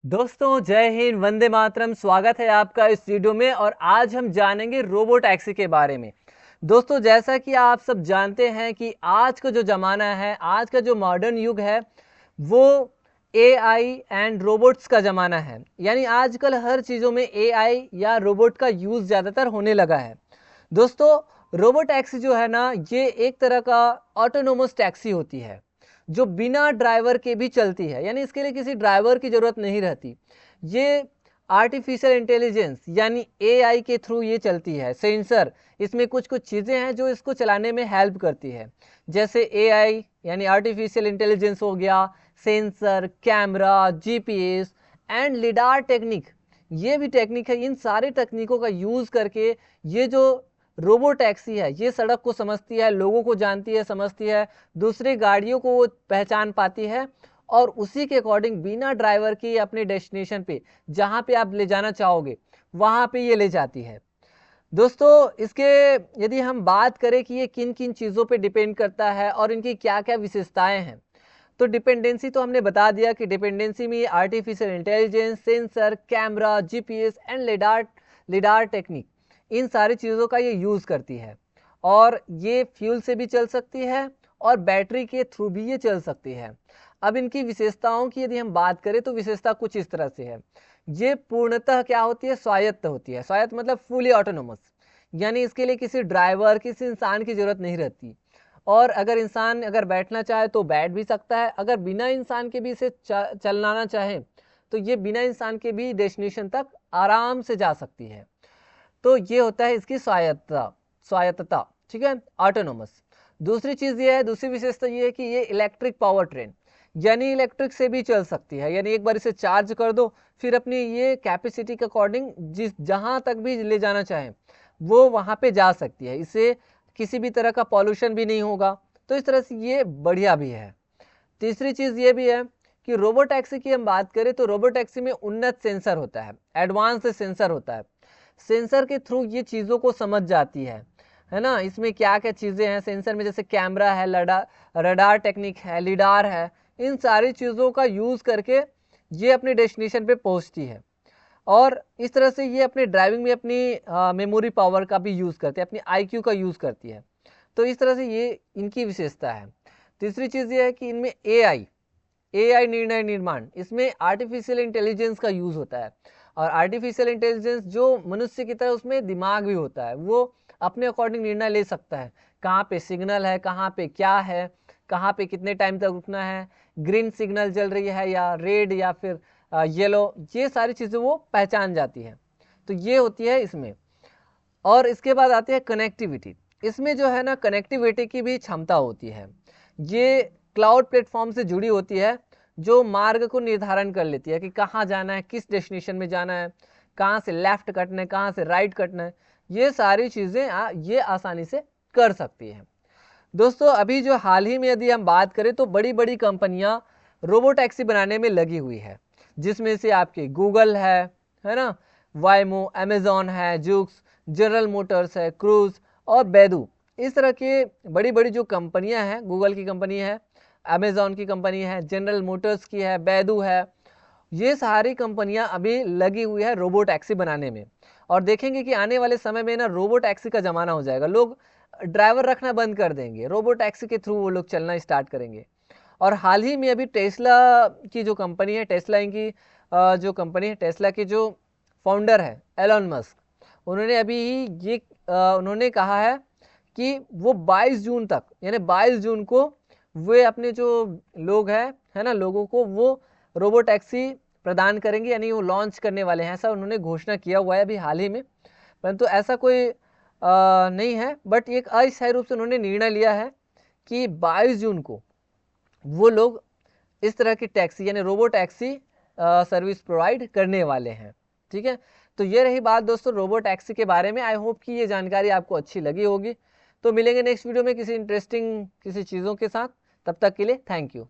दोस्तों जय हिंद, वंदे मातरम। स्वागत है आपका इस वीडियो में और आज हम जानेंगे रोबो टैक्सी के बारे में। दोस्तों जैसा कि आप सब जानते हैं कि आज का जो ज़माना है, आज का जो मॉडर्न युग है वो एआई एंड रोबोट्स का ज़माना है। यानी आजकल हर चीज़ों में एआई या रोबोट का यूज़ ज़्यादातर होने लगा है। दोस्तों रोबो टैक्सी जो है ना, ये एक तरह का ऑटोनोमस टैक्सी होती है जो बिना ड्राइवर के भी चलती है। यानी इसके लिए किसी ड्राइवर की ज़रूरत नहीं रहती। ये आर्टिफिशियल इंटेलिजेंस यानी एआई के थ्रू ये चलती है। सेंसर, इसमें कुछ कुछ चीज़ें हैं जो इसको चलाने में हेल्प करती है, जैसे एआई यानी आर्टिफिशियल इंटेलिजेंस हो गया, sensor, camera, GPS and lidar technique. ये भी टेक्निक है। इन सारे तकनीकों का यूज़ करके ये जो रोबो टैक्सी है ये सड़क को समझती है, लोगों को जानती है, समझती है, दूसरी गाड़ियों को वो पहचान पाती है और उसी के अकॉर्डिंग बिना ड्राइवर के अपने डेस्टिनेशन पे, जहाँ पे आप ले जाना चाहोगे वहाँ पे ये ले जाती है। दोस्तों इसके यदि हम बात करें कि ये किन किन चीज़ों पे डिपेंड करता है और इनकी क्या क्या विशेषताएं हैं, तो डिपेंडेंसी तो हमने बता दिया कि डिपेंडेंसी में artificial intelligence, sensor, camera, GPS and lidar technique, इन सारी चीज़ों का ये यूज़ करती है। और ये फ्यूल से भी चल सकती है और बैटरी के थ्रू भी ये चल सकती है। अब इनकी विशेषताओं की यदि हम बात करें तो विशेषता कुछ इस तरह से है। ये पूर्णतः क्या होती है, स्वायत्त होती है। स्वायत्त मतलब फुली ऑटोनोमस, यानी इसके लिए किसी ड्राइवर, किसी इंसान की ज़रूरत नहीं रहती। और अगर इंसान अगर बैठना चाहे तो बैठ भी सकता है। अगर बिना इंसान के भी इसे चलाना चाहे तो ये बिना इंसान के भी डेस्टिनेशन तक आराम से जा सकती है। तो ये होता है इसकी स्वायत्तता, ठीक है, ऑटोनोमस। दूसरी चीज़ ये है, दूसरी विशेषता ये है कि ये इलेक्ट्रिक पावर ट्रेन, यानी इलेक्ट्रिक से भी चल सकती है। यानी एक बार इसे चार्ज कर दो, फिर अपनी ये कैपेसिटी के अकॉर्डिंग जहाँ तक भी ले जाना चाहें वो वहाँ पे जा सकती है। इससे किसी भी तरह का पॉल्यूशन भी नहीं होगा, तो इस तरह से ये बढ़िया भी है। तीसरी चीज़ ये भी है कि रोबो टैक्सी की हम बात करें तो रोबो टैक्सी में उन्नत सेंसर होता है, एडवांस सेंसर होता है। सेंसर के थ्रू ये चीज़ों को समझ जाती है ना। इसमें क्या क्या चीज़ें हैं सेंसर में, जैसे कैमरा है, रडार टेक्निक है, लिडार है। इन सारी चीज़ों का यूज़ करके ये अपने डेस्टिनेशन पे पहुंचती है। और इस तरह से ये अपने ड्राइविंग में अपनी मेमोरी पावर का भी यूज़ करती है, अपनी आईक्यू का यूज़ करती है। तो इस तरह से ये इनकी विशेषता है। तीसरी चीज़ ये है कि इनमें एआई निर्णय निर्माण, इसमें आर्टिफिशियल इंटेलिजेंस का यूज़ होता है। और आर्टिफिशियल इंटेलिजेंस जो मनुष्य की तरह उसमें दिमाग भी होता है, वो अपने अकॉर्डिंग निर्णय ले सकता है। कहाँ पे सिग्नल है, कहाँ पे क्या है, कहाँ पे कितने टाइम तक रुकना है, ग्रीन सिग्नल जल रही है या रेड या फिर येलो, ये सारी चीज़ें वो पहचान जाती है। तो ये होती है इसमें। और इसके बाद आती है कनेक्टिविटी। इसमें जो है ना, कनेक्टिविटी की भी क्षमता होती है। ये क्लाउड प्लेटफॉर्म से जुड़ी होती है जो मार्ग को निर्धारण कर लेती है कि कहाँ जाना है, किस डेस्टिनेशन में जाना है, कहाँ से लेफ्ट कटना है, कहाँ से राइट कटना है। ये सारी चीज़ें ये आसानी से कर सकती है। दोस्तों अभी जो हाल ही में यदि हम बात करें तो बड़ी बड़ी कंपनियां रोबो टैक्सी बनाने में लगी हुई है, जिसमें से आपके गूगल है ना, वायमो, अमेजॉन है, जूक्स, जनरल मोटर्स है, क्रूज और बैदू। इस तरह के बड़ी बड़ी जो कंपनियां हैं, गूगल की कंपनी है, अमेजॉन की कंपनी है, जनरल मोटर्स की है, बैदू है, ये सारी कंपनियां अभी लगी हुई है रोबो टैक्सी बनाने में। और देखेंगे कि आने वाले समय में ना रोबो टैक्सी का ज़माना हो जाएगा। लोग ड्राइवर रखना बंद कर देंगे, रोबो टैक्सी के थ्रू वो लोग चलना स्टार्ट करेंगे। और हाल ही में अभी टेस्ला की जो कंपनी है, टेस्ला की जो कंपनी है, टेस्ला के जो फाउंडर है एलन मस्क, उन्होंने अभी ये उन्होंने कहा है कि वो 22 जून तक, यानी 22 जून को वे अपने जो लोग हैं है ना, लोगों को वो रोबो टैक्सी प्रदान करेंगे, यानी वो लॉन्च करने वाले हैं, ऐसा उन्होंने घोषणा किया हुआ है अभी हाल ही में। परंतु ऐसा कोई नहीं है, बट एक अस्थायी रूप से उन्होंने निर्णय लिया है कि 22 जून को वो लोग इस तरह की टैक्सी यानी रोबो टैक्सी सर्विस प्रोवाइड करने वाले हैं। ठीक है, तो ये रही बात दोस्तों रोबो टैक्सी के बारे में। आई होप कि ये जानकारी आपको अच्छी लगी होगी। तो मिलेंगे नेक्स्ट वीडियो में किसी इंटरेस्टिंग किसी चीज़ों के साथ। तब तक के लिए थैंक यू।